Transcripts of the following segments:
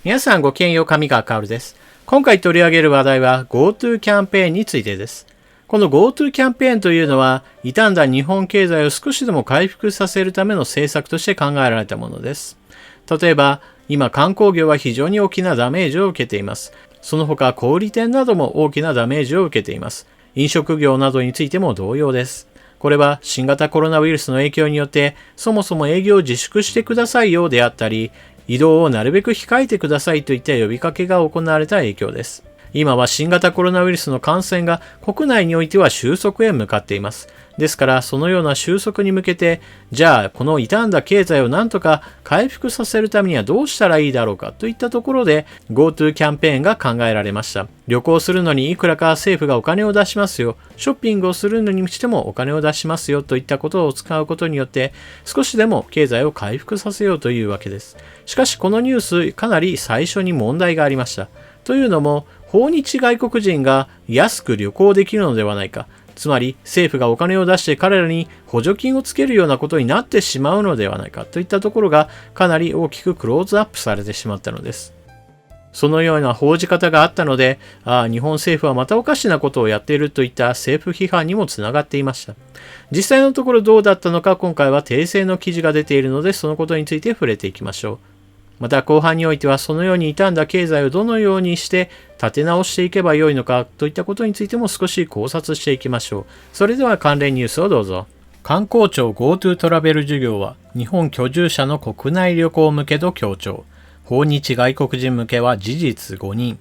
皆さんごきげんよう、上川薫です。今回取り上げる話題は GoTo キャンペーンについてです。この GoTo キャンペーンというのは、傷んだ日本経済を少しでも回復させるための政策として考えられたものです。例えば、今観光業は非常に大きなダメージを受けています。その他、小売店なども大きなダメージを受けています。飲食業などについても同様です。これは新型コロナウイルスの影響によって、そもそも営業を自粛してくださいよであったり、移動をなるべく控えてくださいといった呼びかけが行われた影響です。今は新型コロナウイルスの感染が国内においては収束へ向かっています。ですから、そのような収束に向けて、じゃあ、この傷んだ経済をなんとか回復させるためにはどうしたらいいだろうかといったところで、GoTo キャンペーンが考えられました。旅行するのにいくらか政府がお金を出しますよ。ショッピングをするのにしてもお金を出しますよといったことを使うことによって、少しでも経済を回復させようというわけです。しかし、このニュース、かなり最初に問題がありました。というのも、訪日外国人が安く旅行できるのではないか。つまり政府がお金を出して彼らに補助金をつけるようなことになってしまうのではないかといったところがかなり大きくクローズアップされてしまったのです。そのような報じ方があったので、日本政府はまたおかしなことをやっているといった政府批判にもつながっていました。実際のところどうだったのか、今回は訂正の記事が出ているので、そのことについて触れていきましょう。また後半においてはそのように傷んだ経済をどのようにして立て直していけばよいのかといったことについても少し考察していきましょう。それでは関連ニュースをどうぞ。観光庁 GoTo トラベル事業は日本居住者の国内旅行向けと強調。訪日外国人向けは事実5人。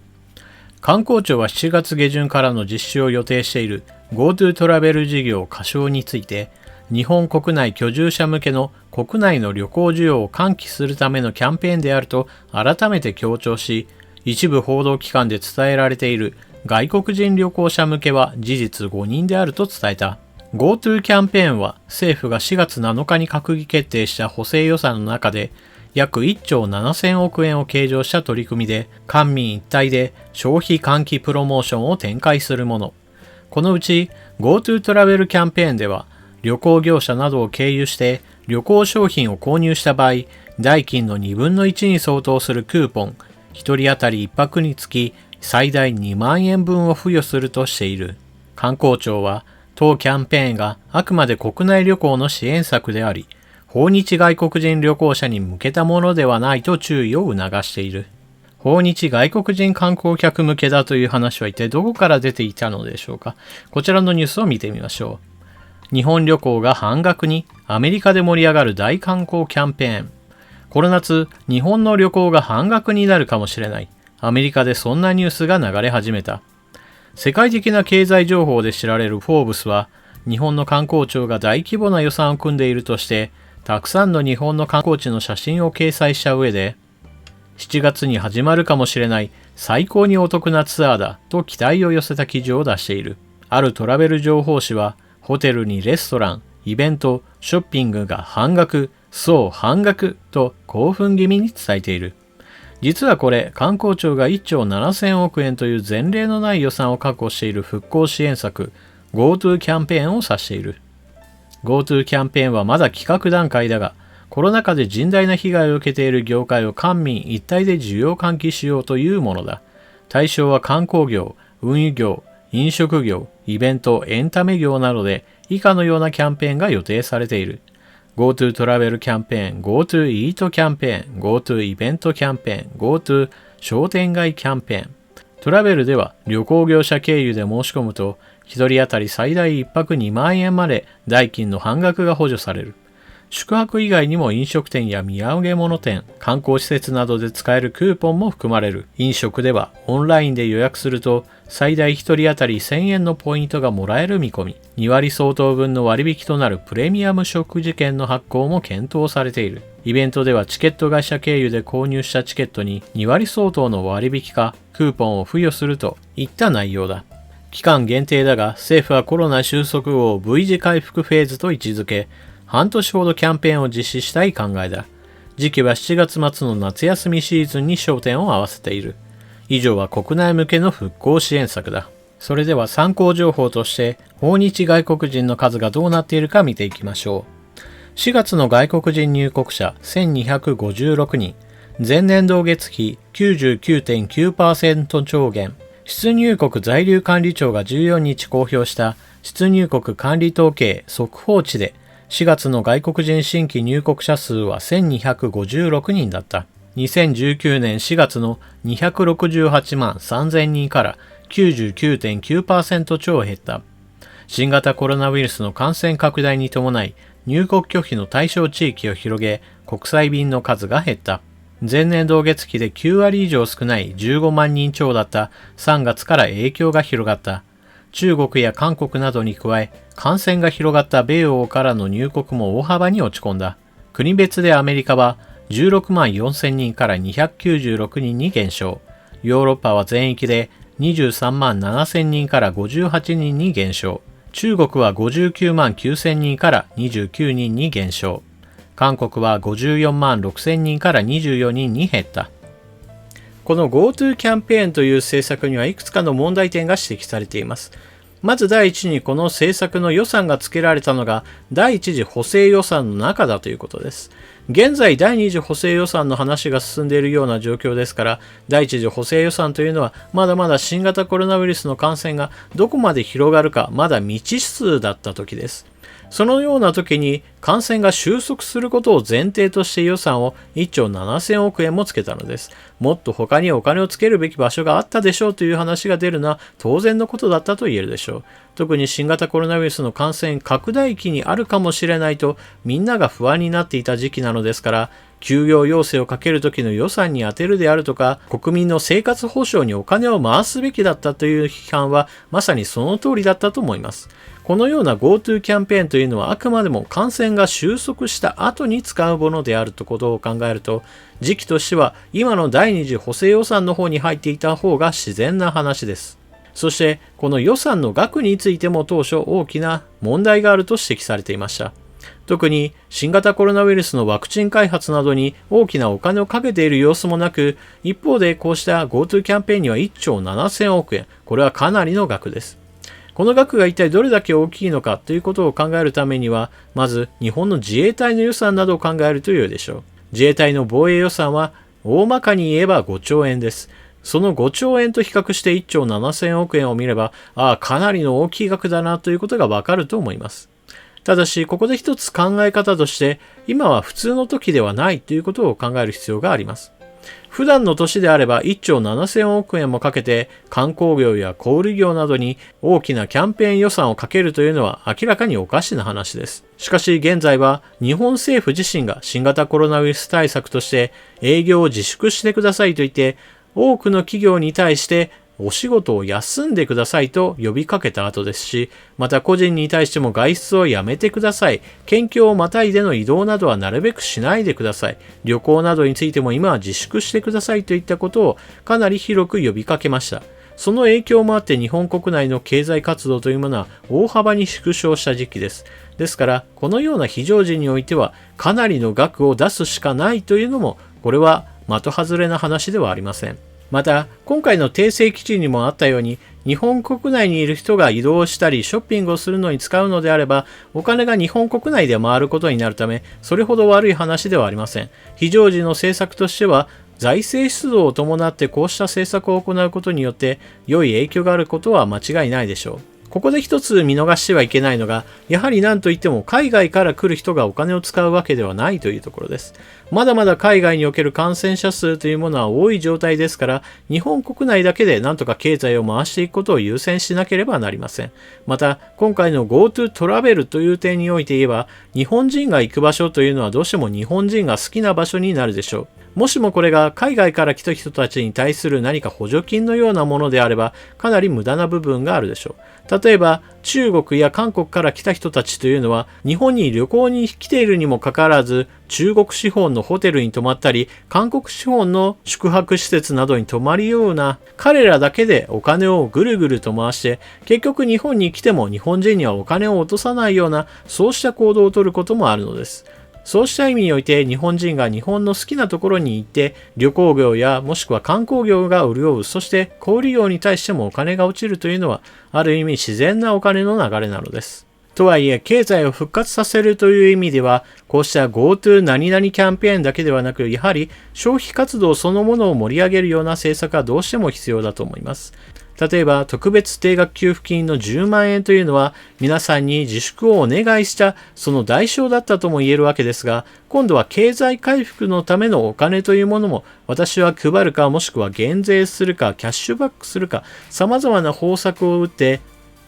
観光庁は7月下旬からの実施を予定している GoTo トラベル事業仮称について、日本国内居住者向けの国内の旅行需要を喚起するためのキャンペーンであると改めて強調し、一部報道機関で伝えられている外国人旅行者向けは事実5人であると伝えた。GoTo キャンペーンは政府が4月7日に閣議決定した補正予算の中で約1兆7000億円を計上した取り組みで、官民一体で消費喚起プロモーションを展開するもの。このうち GoTo トラベルキャンペーンでは、旅行業者などを経由して旅行商品を購入した場合、代金の2分の1に相当するクーポン、1人当たり1泊につき最大2万円分を付与するとしている。観光庁は、当キャンペーンがあくまで国内旅行の支援策であり、訪日外国人旅行者に向けたものではないと注意を促している。訪日外国人観光客向けだという話は一体どこから出ていたのでしょうか。こちらのニュースを見てみましょう。日本旅行が半額に、アメリカで盛り上がる大観光キャンペーン。この夏、日本の旅行が半額になるかもしれない。アメリカでそんなニュースが流れ始めた。世界的な経済情報で知られるフォーブスは、日本の観光庁が大規模な予算を組んでいるとして、たくさんの日本の観光地の写真を掲載した上で、7月に始まるかもしれない最高にお得なツアーだと期待を寄せた記事を出している。あるトラベル情報誌は、ホテルにレストラン、イベント、ショッピングが半額、そう半額と興奮気味に伝えている。実はこれ、観光庁が1兆7000億円という前例のない予算を確保している復興支援策、GoTo キャンペーンを指している。GoTo キャンペーンはまだ企画段階だが、コロナ禍で甚大な被害を受けている業界を官民一体で需要喚起しようというものだ。対象は観光業、運輸業、飲食業、イベント、エンタメ業などで以下のようなキャンペーンが予定されている。GoTo トラベルキャンペーン、GoTo イートキャンペーン、GoTo イベントキャンペーン、GoTo 商店街キャンペーン。トラベルでは旅行業者経由で申し込むと、1人当たり最大1泊2万円まで代金の半額が補助される。宿泊以外にも飲食店や土産物店、観光施設などで使えるクーポンも含まれる。飲食ではオンラインで予約すると最大1人当たり1000円のポイントがもらえる見込み。2割相当分の割引となるプレミアム食事券の発行も検討されている。イベントではチケット会社経由で購入したチケットに2割相当の割引かクーポンを付与するといった内容だ。期間限定だが政府はコロナ収束後を V 字回復フェーズと位置づけ、半年ほどキャンペーンを実施したい考えだ。時期は7月末の夏休みシーズンに焦点を合わせている。以上は国内向けの復興支援策だ。それでは参考情報として、訪日外国人の数がどうなっているか見ていきましょう。4月の外国人入国者1256人、前年同月比 99.9% 増減。出入国在留管理庁が14日公表した出入国管理統計速報値で4月の外国人新規入国者数は1256人だった。2019年4月の268万3000人から 99.9% 超減った。新型コロナウイルスの感染拡大に伴い入国拒否の対象地域を広げ国際便の数が減った。前年同月比で9割以上少ない15万人超だった3月から影響が広がった。中国や韓国などに加え、感染が広がった米欧からの入国も大幅に落ち込んだ。国別でアメリカは16万4000人から296人に減少。ヨーロッパは全域で23万7000人から58人に減少。中国は59万9000人から29人に減少。韓国は54万6000人から24人に減った。この GoTo キャンペーンという政策にはいくつかの問題点が指摘されています。まず第一にこの政策の予算が付けられたのが第一次補正予算の中だということです。現在第二次補正予算の話が進んでいるような状況ですから、第一次補正予算というのはまだまだ新型コロナウイルスの感染がどこまで広がるかまだ未知数だった時です。そのような時に感染が収束することを前提として予算を1兆7000億円もつけたのです。もっと他にお金をつけるべき場所があったでしょうという話が出るのは当然のことだったと言えるでしょう。特に新型コロナウイルスの感染拡大期にあるかもしれないとみんなが不安になっていた時期なのですから、休業要請をかける時の予算に充てるであるとか、国民の生活保障にお金を回すべきだったという批判はまさにその通りだったと思います。このような GoTo キャンペーンというのはあくまでも感染が収束した後に使うものであるということを考えると、時期としては今の第二次補正予算の方に入っていた方が自然な話です。そしてこの予算の額についても当初大きな問題があると指摘されていました。特に新型コロナウイルスのワクチン開発などに大きなお金をかけている様子もなく、一方でこうした GoTo キャンペーンには1兆7000億円、これはかなりの額です。この額が一体どれだけ大きいのかということを考えるためには、まず日本の自衛隊の予算などを考えると良いでしょう。自衛隊の防衛予算は大まかに言えば5兆円です。その5兆円と比較して1兆7000億円を見れば、かなりの大きい額だなということがわかると思います。ただし、ここで一つ考え方として、今は普通の時ではないということを考える必要があります。普段の年であれば1兆7000億円もかけて観光業や小売業などに大きなキャンペーン予算をかけるというのは明らかにおかしな話です。しかし現在は日本政府自身が新型コロナウイルス対策として営業を自粛してくださいと言って多くの企業に対してお仕事を休んでくださいと呼びかけた後ですし、また個人に対しても外出をやめてください。県境をまたいでの移動などはなるべくしないでください。旅行などについても今は自粛してくださいといったことをかなり広く呼びかけました。その影響もあって日本国内の経済活動というものは大幅に縮小した時期です。ですから、このような非常時においてはかなりの額を出すしかないというのも、これは的外れな話ではありません。また、今回の訂正基準にもあったように、日本国内にいる人が移動したりショッピングをするのに使うのであれば、お金が日本国内で回ることになるため、それほど悪い話ではありません。非常時の政策としては、財政出動を伴ってこうした政策を行うことによって良い影響があることは間違いないでしょう。ここで一つ見逃してはいけないのが、やはり何といっても海外から来る人がお金を使うわけではないというところです。まだまだ海外における感染者数というものは多い状態ですから、日本国内だけで何とか経済を回していくことを優先しなければなりません。また、今回の GoTo トラベルという点において言えば、日本人が行く場所というのはどうしても日本人が好きな場所になるでしょう。もしもこれが海外から来た人たちに対する何か補助金のようなものであれば、かなり無駄な部分があるでしょう。例えば、中国や韓国から来た人たちというのは、日本に旅行に来ているにもかかわらず、中国資本のホテルに泊まったり、韓国資本の宿泊施設などに泊まるような、彼らだけでお金をぐるぐると回して、結局日本に来ても日本人にはお金を落とさないような、そうした行動をとることもあるのです。そうした意味において日本人が日本の好きなところに行って旅行業やもしくは観光業が潤う、そして小売業に対してもお金が落ちるというのはある意味自然なお金の流れなのです。とはいえ、経済を復活させるという意味では、こうした GoTo 何々キャンペーンだけではなく、やはり消費活動そのものを盛り上げるような政策はどうしても必要だと思います。例えば、特別定額給付金の10万円というのは、皆さんに自粛をお願いしたその代償だったとも言えるわけですが、今度は経済回復のためのお金というものも、私は配るかもしくは減税するか、キャッシュバックするか、様々な方策を打って、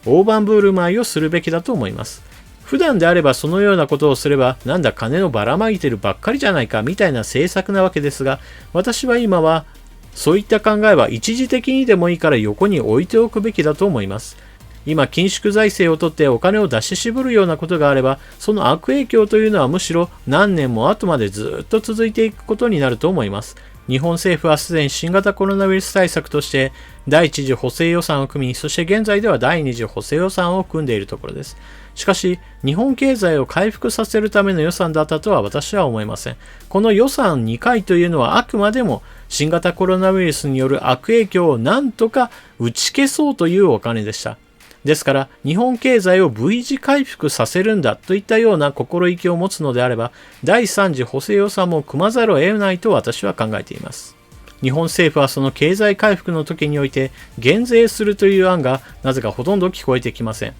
大盤振る舞いをするべきだと思います。普段であればそのようなことをすれば、なんだ金のばらまいてるばっかりじゃないかみたいな政策なわけですが、私は今はそういった考えは一時的にでもいいから横に置いておくべきだと思います。今、緊縮財政をとってお金を出し渋るようなことがあれば、その悪影響というのはむしろ何年も後までずっと続いていくことになると思います。日本政府はすでに新型コロナウイルス対策として第一次補正予算を組み、そして現在では第二次補正予算を組んでいるところです。しかし、日本経済を回復させるための予算だったとは私は思いません。この予算2回というのはあくまでも新型コロナウイルスによる悪影響を何とか打ち消そうというお金でした。ですから、日本経済を V 字回復させるんだといったような心意気を持つのであれば、第3次補正予算も組まざるを得ないと私は考えています。日本政府はその経済回復の時において減税するという案がなぜかほとんど聞こえてきません。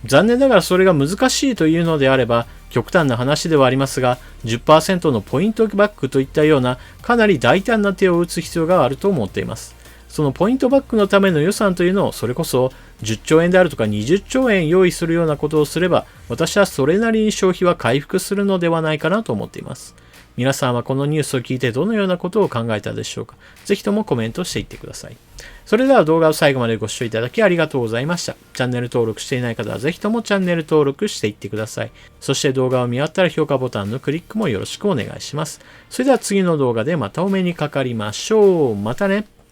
残念ながらそれが難しいというのであれば、極端な話ではありますが、10% のポイントバックといったようなかなり大胆な手を打つ必要があると思っています。そのポイントバックのための予算というのをそれこそ10兆円であるとか20兆円用意するようなことをすれば、私はそれなりに消費は回復するのではないかなと思っています。皆さんはこのニュースを聞いてどのようなことを考えたでしょうか。ぜひともコメントしていってください。それでは動画を最後までご視聴いただきありがとうございました。チャンネル登録していない方はぜひともチャンネル登録していってください。そして動画を見終わったら評価ボタンのクリックもよろしくお願いします。それでは次の動画でまたお目にかかりましょう。またね。